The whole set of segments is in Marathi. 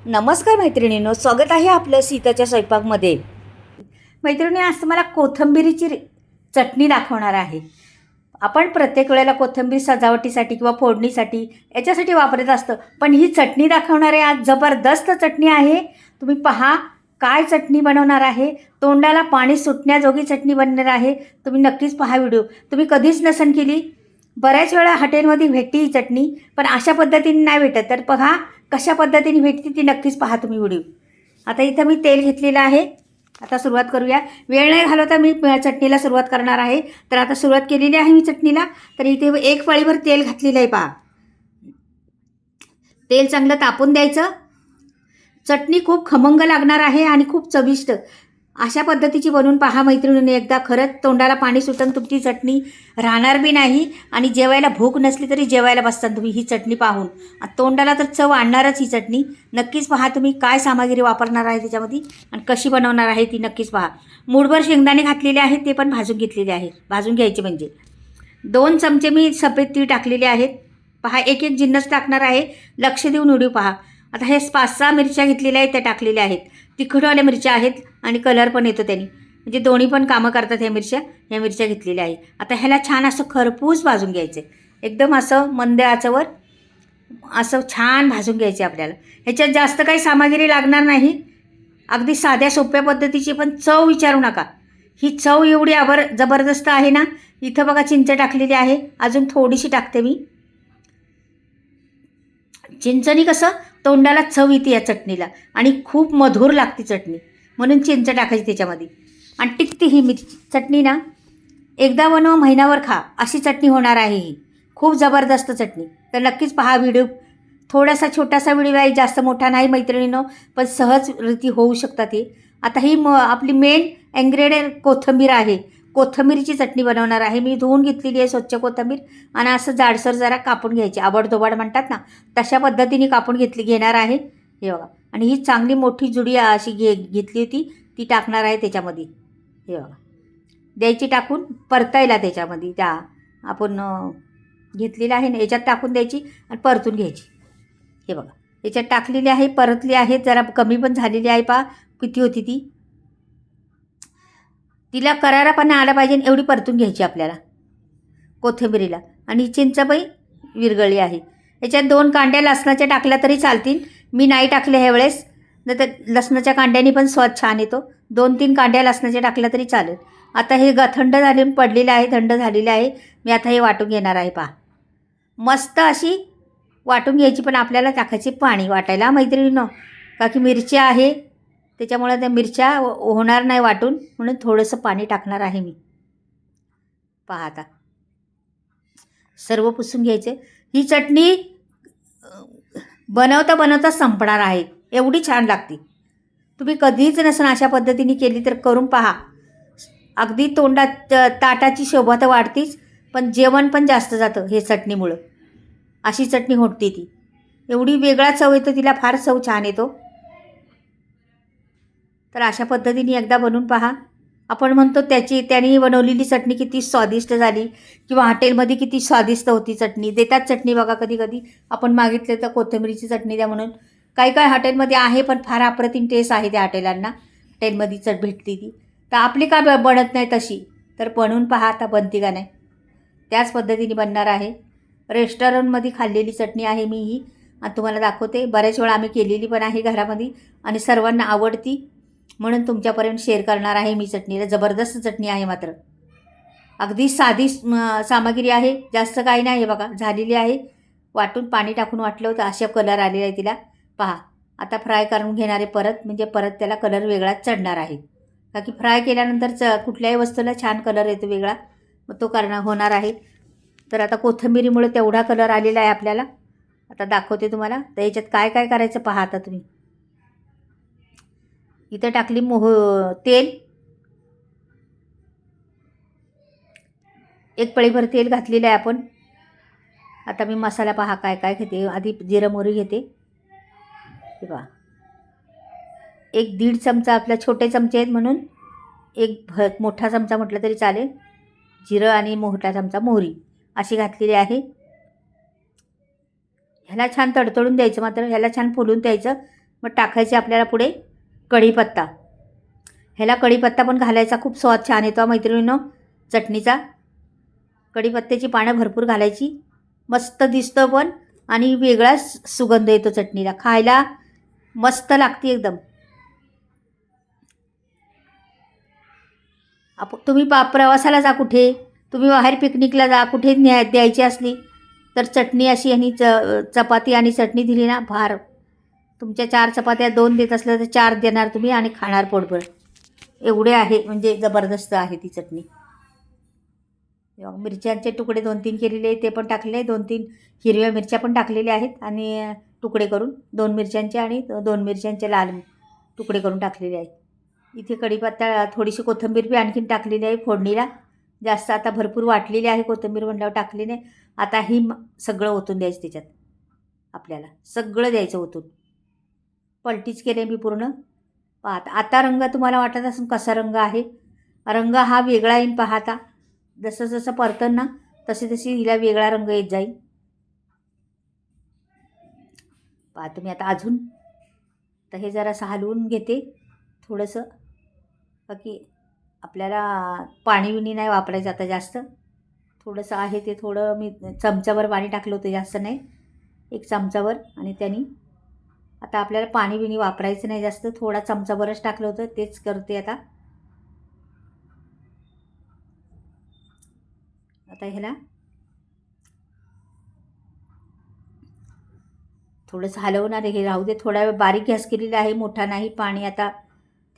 नमस्कार मैत्रिणींनो, स्वागत आहे आपलं सीताच्या स्वयंपाकमध्ये. मैत्रिणी, आज तुम्हाला कोथिंबीरीची चटणी दाखवणार आहे. आपण प्रत्येक वेळेला कोथिंबीर सजावटीसाठी किंवा फोडणीसाठी याच्यासाठी वापरत असतं, पण ही चटणी दाखवणार आहे. आज जबरदस्त चटणी आहे. तुम्ही पहा काय चटणी बनवणार आहे. तोंडाला पाणी सुटण्याजोगी चटणी बनणार आहे. तुम्ही नक्कीच पहा व्हिडिओ. तुम्ही कधीच नसन केली. बऱ्याच वेळा हॉटेलमध्ये भेटते ही चटणी, पण अशा पद्धतीने नाही भेटत. तर बघा कशा पद्धतीने भेटते ती नक्कीच पहा तुम्ही व्हिडिओ. आता इथं मी तेल घेतलेलं आहे. आता सुरुवात करूया. वेळ नाही घालवता मी चटणीला सुरुवात करणार आहे. तर आता सुरुवात केलेली आहे मी चटणीला. तर इथे एक पळीभर तेल घातलेलं आहे पहा. तेल चांगलं तापून द्यायचं. चटणी खूप खमंग लागणार आहे आणि खूप चविष्ट अशा पद्धतीची बनवून पहा मैत्रिणींनी एकदा. खरंच तोंडाला पाणी सुटून तुमची चटणी राहणार बी नाही आणि जेवायला भूक नसली तरी जेवायला बसताना तुम्ही ही चटणी पाहून. तोंडाला तर चव आणणारच ही चटणी. नक्कीच पहा तुम्ही काय सामग्री वापरणार आहे त्याच्यामध्ये आणि कशी बनवणार आहे ती नक्कीच पहा. मूठभर शेंगदाणे घातलेले आहेत, ते पण भाजून घेतलेले आहेत. भाजून घ्यायचे म्हणजे 2 चमचे मी सफेद तीळ टाकलेले आहेत. पहा एक एक जिन्नस टाकणार आहे. लक्ष देऊन व्हिडिओ पहा. आता हे 5-6 मिरच्या घेतलेल्या आहेत, त्या टाकलेल्या आहेत. तिखटवाल्या मिरच्या आहेत आणि कलर पण येतो त्यांनी, म्हणजे दोन्ही पण कामं करतात ह्या मिरच्या घेतलेल्या आहेत. आता ह्याला छान असं खरपूस भाजून घ्यायचं. एकदम असं मंद आचेवर असं छान भाजून घ्यायचे आपल्याला. ह्याच्यात जास्त काही सामग्री लागणार नाही. अगदी साध्या सोप्या पद्धतीची, पण चव विचारू नका. ही चव एवढी जबरदस्त आहे ना. इथं बघा चिंच टाकलेली आहे. अजून थोडीशी टाकते मी. चिंचणी कसं तोंडाला चव येते या चटणीला आणि खूप मधुर लागते चटणी, म्हणून चिंच टाकायची त्याच्यामध्ये. आणि टिकते ही मिरची चटणी ना. एकदा बनवा महिनाभर खा अशी चटणी होणार आहे ही. खूप जबरदस्त चटणी. तर नक्कीच पहा व्हिडिओ. थोडासा छोटासा व्हिडिओ आहे, जास्त मोठा नाही मैत्रिणींनो, पण सहजरीती होऊ शकतात हे. आता ही आपली मेन इन्ग्रेडियंट कोथिंबीर आहे. कोथिंबीरची चटणी बनवणार आहे मी. धुवून घेतलेली आहे स्वच्छ कोथिंबीर आणि असं जाडसर जरा कापून घ्यायची. आबडधोबड म्हणतात ना, तशा पद्धतीने कापून घेणार आहे. हे बघा. आणि ही चांगली मोठी जुडी अशी घेतली होती, ती टाकणार आहे त्याच्यामध्ये. हे बघा. द्यायची टाकून परतायला त्याच्यामध्ये त्या आपण घेतलेलं आहे ना याच्यात टाकून द्यायची आणि परतून घ्यायची. हे बघा याच्यात टाकलेली आहे, परतली आहे. जरा कमी पण झालेली आहे पहा किती होती ती. तिला करारापणा आला पाहिजे एवढी परतून घ्यायची आपल्याला कोथिंबीरीला. आणि चिंचबाई विरगळी आहे. याच्यात 2 कांड्या लसणाच्या टाकल्या तरी चालतील. मी नाही टाकल्या ह्यावेळेस, नाही तर लसणाच्या कांड्यानी पण स्वाद छान येतो. 2-3 कांड्या लसणाच्या टाकल्या तरी चालेल. आता हे थंड झाले पडलेलं आहे, थंड झालेलं आहे. मी आता हे वाटून घेणार आहे पहा. मस्त अशी वाटून घ्यायची, पण आपल्याला टाकायची पाणी वाटायला मैत्रिणींनो. का की मिरच्या आहे त्याच्यामुळे त्या मिरच्या होणार नाही वाटून, म्हणून थोडंसं पाणी टाकणार आहे मी. पहा आता सर्व पुसून घ्यायचे. ही चटणी बनवता बनवता संपणार आहे, एवढी छान लागते. तुम्ही कधीच नसन अशा पद्धतीने केली तर करून पहा. अगदी तोंडात ताटाची शोभा तर वाढतीच, पण जेवण पण जास्त जातं हे चटणीमुळं. अशी चटणी होती ती. एवढी वेगळा चव येतो तिला, फार चव छान येतो. तर अशा पद्धतीने एकदा बनवून पहा. आपण म्हणतो त्याने बनवलेली चटणी किती स्वादिष्ट झाली, किंवा हॉटेलमध्ये किती स्वादिष्ट होती चटणी. देतात चटणी बघा कधी कधी. आपण मागितलं तर कोथिंबीरीची चटणी द्या म्हणून. काही हॉटेलमध्ये आहे, पण फार अप्रतिम टेस्ट आहे त्या हॉटेलांना. हॉटेलमध्ये भेटते ती. तर आपली का बनत नाही तशी. तर बनवून पहा आता बनते का नाही. त्याच पद्धतीने बनणार आहे. रेस्टॉरंटमध्ये खाल्लेली चटणी आहे मी ही, आणि तुम्हाला दाखवते. बऱ्याच वेळा आम्ही केलेली पण आहे घरामध्ये आणि सर्वांना आवडती, म्हणून तुमच्यापर्यंत शेअर करणार आहे मी चटणीला. जबरदस्त चटणी आहे मात्र. अगदी साधी सामग्री आहे, जास्त काही नाही. बघा झालेली आहे. वाटून पाणी टाकून वाटलं होतं, अशा कलर आलेला आहे तिला पहा. आता फ्राय करून घेणार आहे परत, म्हणजे परत त्याला कलर वेगळाच चढणार आहे. का की फ्राय केल्यानंतर कुठल्याही वस्तूला छान कलर येतो वेगळा, मग तो होणार आहे. तर आता कोथिंबीरीमुळे तेवढा कलर आलेला आहे आपल्याला. आता दाखवते तुम्हाला. तर याच्यात काय काय करायचं पहा आता तुम्ही. इथं टाकली तेल. 1 पळीभर तेल घातलेलं आहे आपण. आता मी मसाला पहा काय काय घेते. आधी जिरं मोहरी घेते. हे पहा 1-1.5 चमचा, आपल्या छोटे चमचे आहेत म्हणून एक मोठा चमचा म्हटलं तरी चालेल जिरं, आणि मोठा चमचा मोहरी अशी घातलेली आहे. ह्याला छान तडतडून द्यायचं, मात्र ह्याला छान फुलून द्यायचं. मग टाकायचे आपल्याला पुढे कढीपत्ता. ह्याला कढीपत्ता पण घालायचा, खूप स्वाद छान येतो मैत्रिणींनो चटणीचा. कढीपत्त्याची पानं भरपूर घालायची, मस्त दिसतं पण आणि वेगळाच सुगंध येतो चटणीला, खायला मस्त लागते एकदम. तुम्ही प्रवासाला जा, कुठे तुम्ही बाहेर पिकनिकला जा, कुठे द्यायची असली तर चटणी अशी ह्यानी चपाती आणि चटणी दिली ना, भार. तुमच्या 4 चपात्या 2 देत असल्या तर 4 देणार तुम्ही आणि खाणार पोटभर. एवढे आहे, म्हणजे जबरदस्त आहे ती चटणी. मिरच्यांचे तुकडे 2-3 केलेले आहेत, ते पण टाकले. 2-3 हिरव्या मिरच्या पण टाकलेल्या आहेत आणि तुकडे करून 2 मिरच्यांचे आणि 2 मिरच्यांचे लाल तुकडे करून टाकलेले आहेत. इथे कढीपत्ता, थोडीशी कोथिंबीर बी आणखीन टाकलेली आहे फोडणीला. जास्त आता भरपूर वाटलेली आहे कोथिंबीर, म्हटल्यावर टाकली नाही. आता ही सगळं ओतून द्यायचं त्याच्यात, आपल्याला सगळं द्यायचं ओतून. पलटीच केले मी पूर्ण. आता रंग तुम्हाला वाटत असेल कसा रंग आहे. रंग हा वेगळा येईल पहा. आता जसं जसं परतन ना तशी तशी हिला वेगळा रंग येत जाईल. पहा तुम्ही आता अजून. तर हे जरासं हलवून घेते थोडंसं, बाकी आपल्याला पाणी विणी नाही वापरायचं आता जास्त. थोडंसं आहे ते, थोडं मी चमचाभर पाणी टाकलं होतं, जास्त नाही, 1 चमचाभर. आणि त्यांनी आता आपल्याला पाणी बिणी वापरायचं नाही जास्त, थोडा चमचाभरच टाकलं होतं, तेच करते आता. आता ह्याला थोडंसं हलवणार आहे, हे राहू दे. थोडा वेळ बारीक गॅस केलेला आहे, मोठा नाही. पाणी आता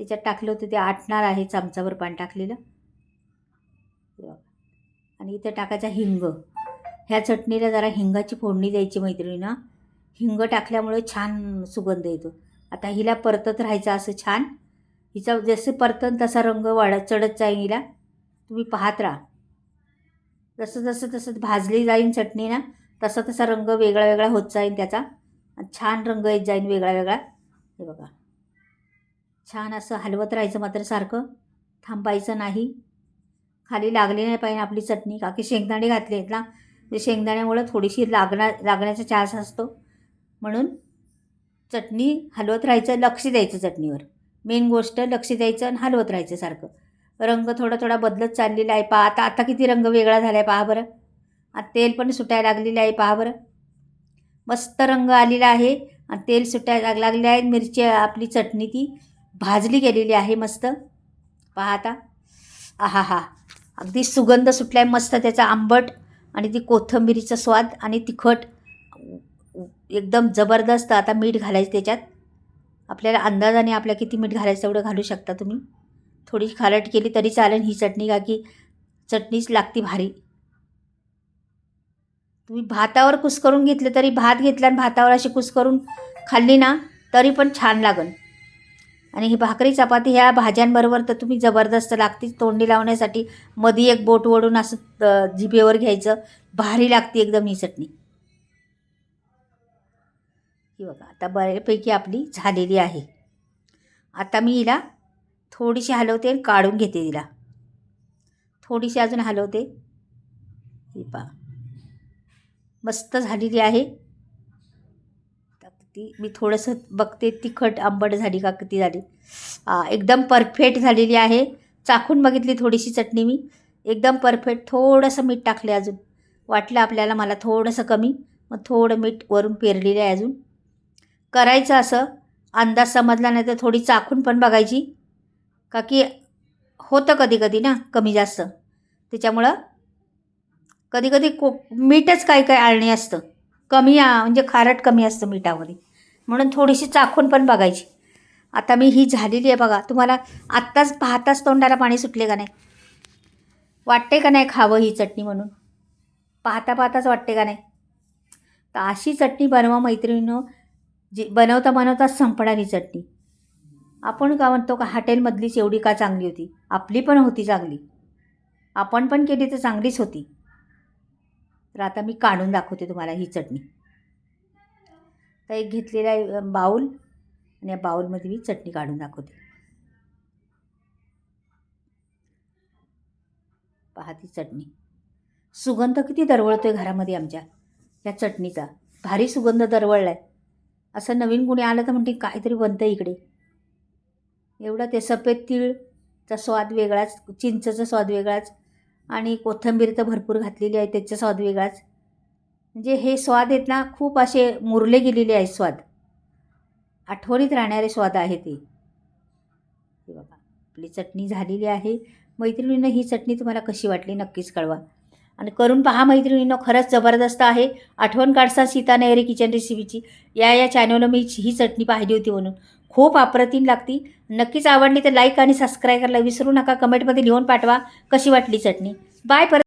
त्याच्यात टाकलं होतं, ते आटणार आहे, चमचाभर पाणी टाकलेलं. आणि इथं टाकायचा हिंग. ह्या चटणीला जरा हिंगाची फोडणी द्यायची मैत्रिणींना. हिंग टाकल्यामुळे छान सुगंध येतो. आता हिला परतत राहायचं असं छान. हिचा जसं परतन तसा रंग चढत जाईल हिला, तुम्ही पाहत राहा. जसं जसं तसं भाजली जाईल चटणी ना, तसा तसा रंग वेगळा वेगळा होत जाईल त्याचा, छान रंग येत जाईल वेगळा वेगळा. हे बघा, छान असं हलवत राहायचं मात्र सारखं, थांबायचं नाही. खाली लागली नाही पाहिजे आपली चटणी, का की शेंगदाणे घातले आहेत ना, ते शेंगदाण्यामुळं थोडीशी लागण्याचा चान्स असतो. म्हणून चटणी हलवत राहायचं, लक्ष द्यायचं चटणीवर. मेन गोष्ट लक्ष द्यायचं आणि हलवत राहायचं सारखं. रंग थोडा थोडा बदलत चाललेला आहे पहा. आता किती रंग वेगळा झाला आहे पहा बरं. आता तेल पण सुटायला लागलेलं आहे पहा बरं. मस्त रंग आलेला आहे आणि तेल सुटायला लागलेलं आहे. मिरची आपली चटणी ती भाजली गेलेली आहे मस्त. पहा आता, आहा हा, अगदी सुगंध सुटला आहे मस्त त्याचा, आंबट आणि ती कोथिंबीरीचा स्वाद आणि तिखट एकदम जबरदस्त. आता मीठ घालायचं त्याच्यात, आपल्याला अंदाजाने आपल्या किती मीठ घालायचं तेवढं घालू शकता तुम्ही. थोडी खारट केली तरी चालेल ही चटणी, का की चटणीच लागती भारी. तुम्ही भातावर कुस्करून घेतलं तरी, भात घेतला आणि भातावर अशी कुस्करून खाल्ली ना तरी पण छान लागन. आणि ही भाकरी चपाती ह्या भाज्यांबरोबर तर तुम्ही जबरदस्त लागतीच. तोंडी लावण्यासाठी मध्ये एक बोट ओढून असं जिभेवर घ्यायचं, भारी लागते एकदम ही चटणी. ही बघा आता बऱ्यापैकी आपली झालेली आहे. आता मी हिला थोडीशी हलवते आणि काढून घेते हिला. थोडीशी अजून हलवते. ही पहा मस्त झालेली आहे. ती मी थोडंसं बघते तिखट आंबट झाली का किती झाली. एकदम परफेक्ट झालेली आहे. चाखून बघितली थोडीशी चटणी मी, एकदम परफेक्ट. थोडंसं मीठ टाकले अजून, वाटलं आपल्याला मला थोडंसं कमी, मग थोडं मीठ वरून पेरलेलं आहे अजून. करायचं असं, अंदाज समजला नाही तर थोडी चाखून पण बघायची, का की होतं कधी कधी ना कमी जास्त. त्याच्यामुळं कधी कधी मीठच काय काय आळणी असतं कमी, म्हणजे खारट कमी असतं मिठामध्ये, म्हणून थोडीशी चाखून पण बघायची. आता मी ही झालेली आहे बघा. तुम्हाला आत्ताच पाहताच तोंडाला पाणी सुटले का नाही? वाटते का नाही खावं ही चटणी म्हणून? पाहता पाहताच वाटते का नाही? तर अशी चटणी बनवा मैत्रिणींनो, जी बनवता बनवताच संपणार ही चटणी. आपण का म्हणतो का हॉटेलमधलीच एवढी का चांगली होती? आपली पण होती चांगली, आपण पण केली तर चांगलीच होती. तर आता मी काढून दाखवते तुम्हाला ही चटणी. तर एक घेतलेला आहे बाऊल, आणि या बाऊलमध्ये मी चटणी काढून दाखवते. पहा ती चटणी, सुगंध किती दरवळतो आहे घरामध्ये आमच्या या चटणीचा, भारी सुगंध दरवळला आहे. असं नवीन कोणी आलं तर म्हणते काहीतरी बनतं इकडे. एवढं ते सफेद तीळचा स्वाद वेगळाच, चिंचचा स्वाद वेगळाच आणि कोथिंबीर तर भरपूर घातलेली आहे त्याचा स्वाद वेगळाच. म्हणजे हे स्वाद आहेत ना खूप असे मुरले गेलेले आहेत स्वाद. आठवणीत राहणारे स्वाद आहे ते. हे बघा आपली चटणी झालेली आहे. मैत्रिणींनो ही चटणी तुम्हाला कशी वाटली नक्कीच कळवा आणि करून पहा मैत्रिणींनो, खरंच जबरदस्त आहे. आठवण काढसा सीता नेहरे किचन रेसिपीची. या चॅनलला मी ही चटणी पाहिली होती म्हणून खूप अप्रतिम लागती. नक्कीच आवडली तर लाईक आणि सबस्क्राईब करायला विसरू नका. कमेंटमध्ये लिहून पाठवा कशी वाटली चटणी. बाय. परत